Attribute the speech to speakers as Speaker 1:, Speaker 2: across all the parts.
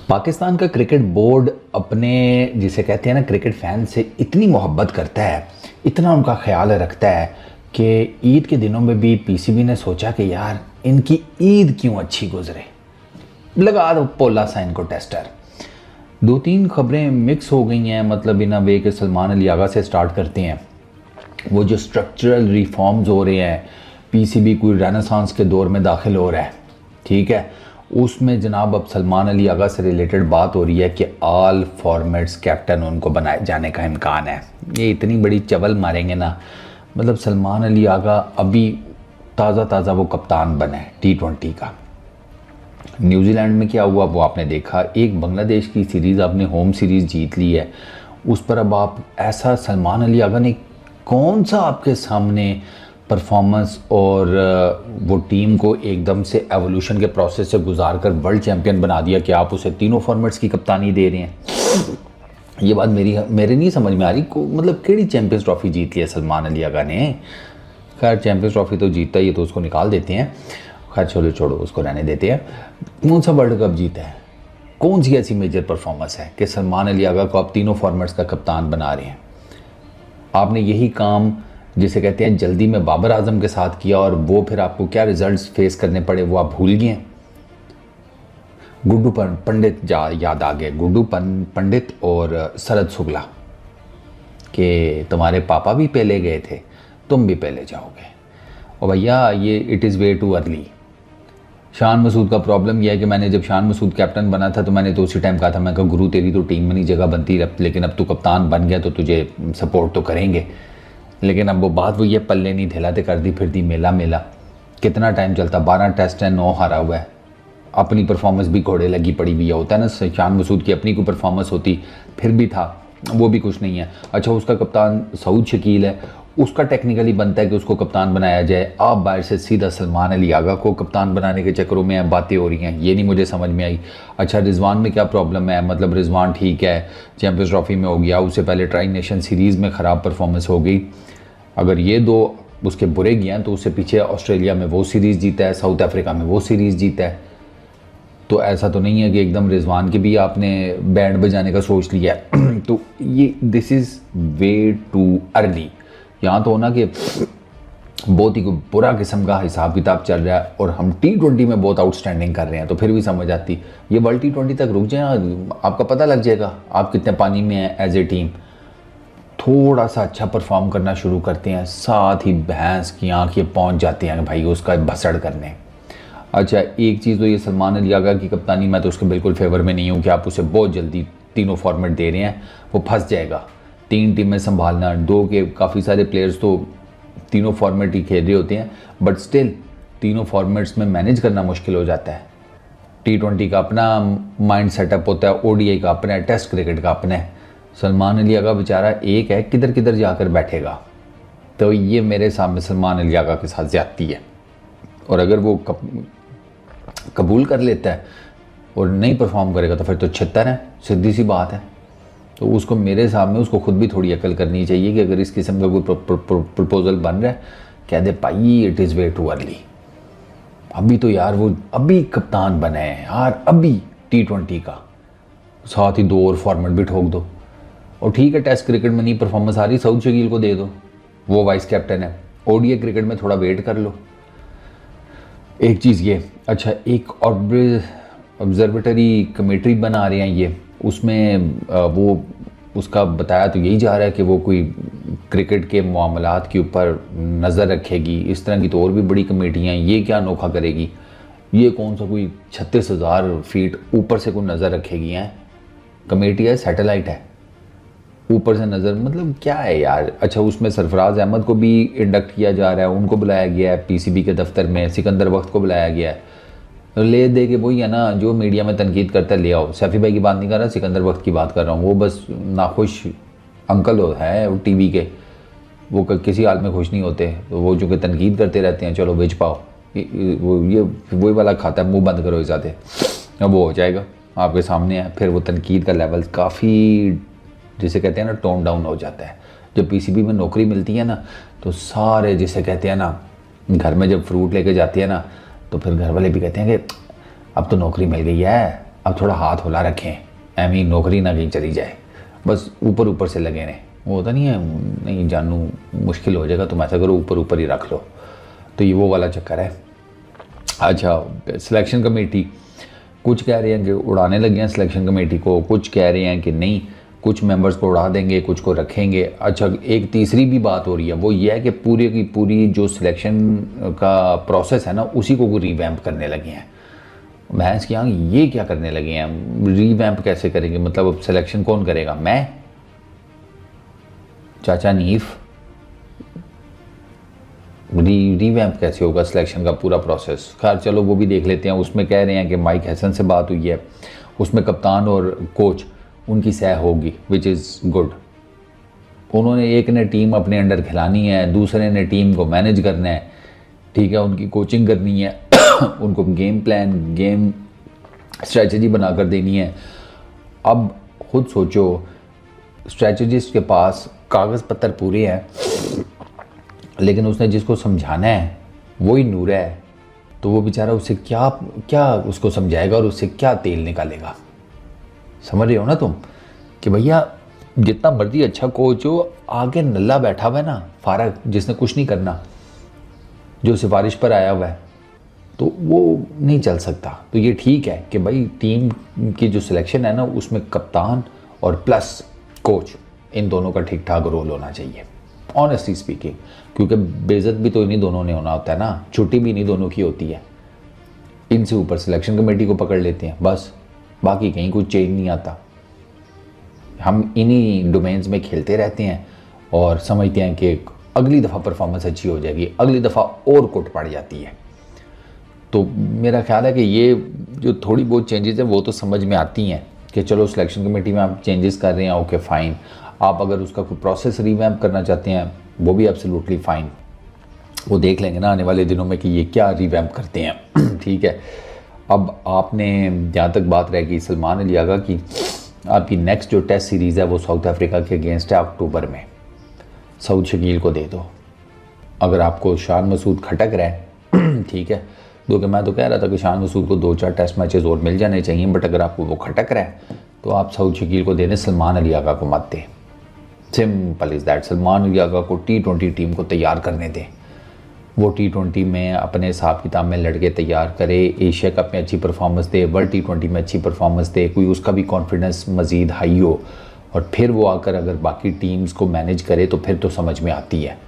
Speaker 1: पाकिस्तान का cricket board अपने जिसे कहते हैं ना क्रिकेट फैन से इतनी मोहब्बत करता है, इतना उनका ख्याल रखता है कि ईद के दिनों में भी पीसीबी ने सोचा कि यार इनकी ईद क्यों अच्छी गुजरे, लगा दो पोला सा इनको टेस्टर। दो तीन खबरें मिक्स हो गई हैं, मतलब इन वे के सलमान अली आगा से स्टार्ट करते हैं। वो जो स्ट्रक्चरल रिफॉर्म्स हो रहे हैं, पीसीबी कोई रेनेसांस के दौर में दाखिल हो रहा है, ठीक है, उसमें जनाब अब सलमान अली आगा से रिलेटेड बात हो रही है कि ऑल फॉर्मेट्स कैप्टन उनको बनाए जाने का इम्कान है। ये इतनी बड़ी चवल मारेंगे ना, मतलब सलमान अली आगा अभी ताज़ा वो कप्तान बना है T20 का। न्यूजीलैंड में क्या हुआ वो आपने देखा, एक बांग्लादेश की सीरीज़ आपने होम सीरीज़ जीत ली है, उस पर अब आप ऐसा सलमान अली आगा ने कौन सा आपके सामने परफॉर्मेंस और वो टीम को एकदम से एवोल्यूशन के प्रोसेस से गुजार कर वर्ल्ड चैम्पियन बना दिया कि आप उसे तीनों फॉर्मेट्स की कप्तानी दे रहे हैं। ये बात मेरे नहीं समझ में आ रही मतलब केड़ी चैम्पियंस ट्रॉफी जीत लिया सलमान अली आगा ने। खैर चैम्पियंस ट्रॉफी तो जीतता ही है तो उसको निकाल देते हैं, खैर चलो छोड़ो उसको रहने देते हैं। कौन सा वर्ल्ड कप जीता है, कौन सी ऐसी मेजर परफॉर्मेंस है कि सलमान अली आगा को आप तीनों फॉर्मेट्स का कप्तान बना रहे हैं। आपने यही काम जिसे कहते हैं जल्दी में बाबर आजम के साथ किया और वो फिर आपको क्या रिजल्ट्स फेस करने पड़े वो आप भूल गए। गुड्डू पंडित याद आ गए, गुड्डू पंडित और शरद शुक्ला कि तुम्हारे पापा भी पहले गए थे, तुम भी पहले जाओगे। और भैया ये it is way too early. Shan Masood का प्रॉब्लम यह है कि मैंने जब शान मसूद कैप्टन बना था तो मैंने तो उसी टाइम कहा था, मैं कहा गुरु तेरी तो टीम में नहीं जगह बनती, लेकिन अब तू कप्तान बन गया तो तुझे सपोर्ट तो करेंगे। लेकिन अब वो बात वो ये पल्ले नहीं थिलाते कर दी फिर दी मेला। कितना टाइम चलता, 12 टेस्ट है, 9 हारा हुआ है, अपनी परफॉर्मेंस भी घोड़े लगी पड़ी हुई है। होता है ना, शान मसूद की अपनी कोई परफॉर्मेंस होती फिर भी था, वो भी कुछ नहीं है। अच्छा उसका कप्तान सऊद शकील है, उसका टेक्निकली बनता है कि उसको कप्तान बनाया जाए, आप बाहर से सीधा सलमान अली आगा को कप्तान बनाने के चक्करों में बातें हो रही हैं, ये नहीं मुझे समझ में आई। अच्छा रिजवान में क्या प्रॉब्लम है, मतलब रिजवान ठीक है चैम्पियंस ट्रॉफी में हो गया, उससे पहले ट्राई नेशन सीरीज़ में ख़राब परफॉर्मेंस हो गई। अगर ये दो उसके बुरे गए हैं तो उससे पीछे ऑस्ट्रेलिया में वो सीरीज़ जीता है, साउथ अफ्रीका में वो सीरीज़ जीता है। तो ऐसा तो नहीं है कि एकदम रिजवान के भी आपने बैंड बजाने का सोच लिया है। तो ये this is way too early. यहाँ तो होना कि बहुत ही बुरा किस्म का हिसाब किताब चल रहा है और हम T20 में बहुत आउटस्टैंडिंग कर रहे हैं, तो फिर भी समझ आती ये वर्ल्ड T20 तक रुक जाए, आपका पता लग जाएगा आप कितने पानी में हैं एज ए टीम। थोड़ा सा अच्छा परफॉर्म करना शुरू करते हैं, साथ ही भैंस की आँख ये पहुँच जाती हैं भाई उसका भसड़ करने। अच्छा एक चीज़ तो ये सलमान अली आगा की कप्तानी, मैं तो उसके बिल्कुल फेवर में नहीं हूँ कि आप उसे बहुत जल्दी तीनों फॉर्मेट दे रहे हैं, वो फंस जाएगा। 3 टीमें संभालना, 2 के काफ़ी सारे प्लेयर्स तो तीनों फॉर्मेट ही खेल रहे होते हैं, बट स्टिल तीनों फॉर्मेट्स में मैनेज करना मुश्किल हो जाता है। T20 का अपना माइंड सेटअप होता है, ODI का अपना है, टेस्ट क्रिकेट का अपना है। सलमान अली आगा बेचारा एक है, किधर किधर जाकर बैठेगा। तो ये मेरे सामने सलमान अली आगा के साथ ज़्यादती है। और अगर वो कबूल कर लेता है और नहीं परफॉर्म करेगा तो फिर तो 76 है, सीधी सी बात है। तो उसको मेरे सामने उसको खुद भी थोड़ी अकल करनी चाहिए कि अगर इस किस्म का कोई प्रपोजल बन रहा है कह दे भाई it is way too early. अभी तो यार वो अभी कप्तान बने हैं यार, अभी T20 का, साथ ही 2 और फॉर्मेट भी ठोक दो। और ठीक है टेस्ट क्रिकेट में नहीं परफॉर्मेंस आ रही, सऊद शकील को दे दो, वो वाइस कैप्टन है। ODI क्रिकेट में थोड़ा वेट कर लो। एक चीज़ ये, अच्छा एक ऑब्जर्वेटरी कमेटी बना रहे हैं ये, उसमें वो उसका बताया तो यही जा रहा है कि वो कोई क्रिकेट के मामलात के ऊपर नज़र रखेगी। इस तरह की तो और भी बड़ी कमेटियाँ हैं, ये क्या अनोखा करेगी, ये कौन सा कोई 36,000 फीट ऊपर से कोई नज़र रखेगी। हैं कमेटी है, सैटेलाइट है, ऊपर से नज़र, मतलब क्या है यार। अच्छा उसमें सरफराज अहमद को भी इंडक्ट किया जा रहा है, उनको बुलाया गया है पीसीबी के दफ्तर में, सिकंदर वक्त को बुलाया गया है। ले दे के वही है ना जो मीडिया में तनकीद करता है, ले आओ। सैफी भाई की बात नहीं कर रहा, सिकंदर वक्त की बात कर रहा हूँ। वो बस नाखुश अंकल है टीवी के, वो किसी हाल में खुश नहीं होते, तो वो जो कि तनकीद करते रहते हैं, चलो बेच पाओ, ये वही वाला खाता है, मुँह बंद करो इजाते, अब वो हो जाएगा आपके सामने है। फिर वो तनकीद का लेवल काफ़ी जिसे कहते हैं ना टोन डाउन हो जाता है। जब पीसीबी में नौकरी मिलती है ना तो सारे जिसे कहते हैं ना घर में जब फ्रूट लेके जाती है ना तो फिर घर वाले भी कहते हैं कि अब तो नौकरी मिल गई है, अब थोड़ा हाथ होला रखें, एमी नौकरी ना कहीं चली जाए, बस ऊपर ऊपर से लगे रहें। वो होता नहीं है, नहीं जानू मुश्किल हो जाएगा, तुम ऐसा करो ऊपर ऊपर ही रख लो। तो ये वो वाला चक्कर है। अच्छा, सिलेक्शन कमेटी, कुछ कह रहे हैं कि उड़ाने लगे हैं सिलेक्शन कमेटी को, कुछ कह रहे हैं कि नहीं, कुछ मेंबर्स को उड़ा देंगे, कुछ को रखेंगे। अच्छा, एक तीसरी भी बात हो रही है, वो ये है कि पूरी की पूरी जो सिलेक्शन का प्रोसेस है ना, उसी को रीवैम्प करने लगे हैं। भैंस की आंख, ये क्या करने लगे हैं? रीवैम्प कैसे करेंगे? मतलब अब सिलेक्शन कौन करेगा? मैं, चाचा नीफ? रीवैम्प कैसे होगा सिलेक्शन का पूरा प्रोसेस? खैर चलो वो भी देख लेते हैं। उसमें कह रहे हैं कि माइक हैसन से बात हुई है, उसमें कप्तान और कोच उनकी सह होगी, विच इज़ गुड। उन्होंने, एक ने टीम अपने अंडर खिलानी है, दूसरे ने टीम को मैनेज करना है, ठीक है, उनकी कोचिंग करनी है उनको गेम प्लान, गेम स्ट्रेटजी बनाकर देनी है। अब खुद सोचो, स्ट्रेटजिस्ट के पास कागज़ पत्तर पूरे हैं, लेकिन उसने जिसको समझाना है वही नूर है, तो वो बेचारा उससे क्या क्या उसको समझाएगा और उससे क्या तेल निकालेगा? समझ रहे हो ना तुम कि भैया जितना मर्जी अच्छा कोच हो, आगे नल्ला बैठा हुआ है ना, फारग, जिसने कुछ नहीं करना, जो सिफारिश पर आया हुआ है, तो वो नहीं चल सकता। तो ये ठीक है कि भाई टीम की जो सिलेक्शन है ना, उसमें कप्तान और प्लस कोच, इन दोनों का ठीक ठाक रोल होना चाहिए, ऑनेस्टली स्पीकिंग। क्योंकि बेइज्जत भी तो इन्हीं दोनों ने होना होता है ना, छुट्टी भी इन्हीं दोनों की होती है। इनसे ऊपर सिलेक्शन कमेटी को पकड़ लेते हैं बस, बाकी कहीं कुछ चेंज नहीं आता। हम इन्हीं डोमेन्स में खेलते रहते हैं और समझते हैं कि अगली दफ़ा परफॉर्मेंस अच्छी हो जाएगी, अगली दफ़ा और कुट पड़ जाती है। तो मेरा ख्याल है कि ये जो थोड़ी बहुत चेंजेस है वो तो समझ में आती हैं कि चलो सिलेक्शन कमेटी में आप चेंजेस कर रहे हैं, ओके फाइन। आप अगर उसका कोई प्रोसेस रीवैम्प करना चाहते हैं, वो भी एब्सोल्युटली फाइन, वो देख लेंगे ना आने वाले दिनों में कि ये क्या रीवैम्प करते हैं ठीक है। अब आपने, जहाँ तक बात रहेगी सलमान अली आगा की, आपकी नेक्स्ट जो टेस्ट सीरीज़ है वो साउथ अफ्रीका के अगेंस्ट है अक्टूबर में। सऊद शकील को दे दो। अगर आपको शान मसूद खटक रहा है ठीक है, दो कि मैं तो कह रहा था कि शान मसूद को 2-4 टेस्ट मैचेस और मिल जाने चाहिए, बट अगर आपको वो खटक रहा है तो आप सऊद शकील को दे दें, सलमान अली आगा को मत दें। Simple is that. Salman Ali Agha को T20 टीम को तैयार करने दें, वो T20 में अपने हिसाब किताब में लड़के तैयार करे, एशिया कप में अच्छी परफॉर्मेंस दे, वर्ल्ड T20 में अच्छी परफॉर्मेंस दे, कोई उसका भी कॉन्फिडेंस मज़ीद हाई हो, और फिर वो आकर अगर बाकी टीम्स को मैनेज करे तो फिर तो समझ में आती है।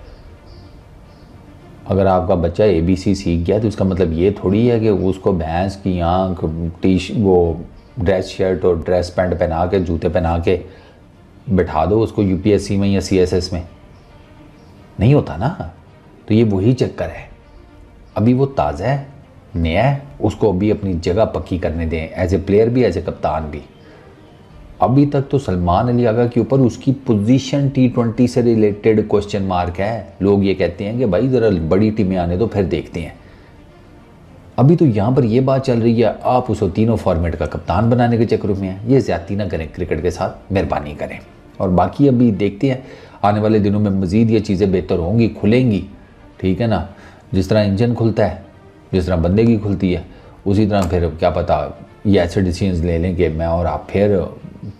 Speaker 1: अगर आपका बच्चा ABC सीख गया तो इसका मतलब ये थोड़ी है कि उसको भैंस की आँख, वो ड्रेस शर्ट और ड्रेस पैंट पहना के, जूते पहना के बिठा दो उसको UPSC में या CSS में। नहीं होता ना। तो ये वही चक्कर है, अभी वो ताज़ा है, नया है, उसको अभी अपनी जगह पक्की करने दें, एज ए प्लेयर भी, एज ए कप्तान भी। अभी तक तो सलमान अली आगा के ऊपर उसकी पोजीशन T20 से रिलेटेड क्वेश्चन मार्क है। लोग ये कहते हैं कि भाई ज़रा बड़ी टीमें आने दो फिर देखते हैं। अभी तो यहाँ पर ये बात चल रही है, आप उसको तीनों फॉर्मेट का कप्तान बनाने के चक्कर में हैं। ये ज़्यादती ना करें क्रिकेट के साथ, मेहरबानी करें। और बाकी अभी देखते हैं आने वाले दिनों में मज़ीद ये चीज़ें बेहतर होंगी, खुलेंगी, ठीक है ना। जिस तरह इंजन खुलता है, जिस तरह बंदे की खुलती है, उसी तरह फिर क्या पता ये ऐसे डिसीजंस ले लें कि मैं और आप फिर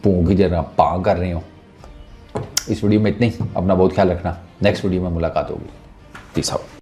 Speaker 1: पूँ की जगह पाँ कर रहे हो। इस वीडियो में इतनी, अपना बहुत ख्याल रखना। नेक्स्ट वीडियो में मुलाकात होगी। Peace out.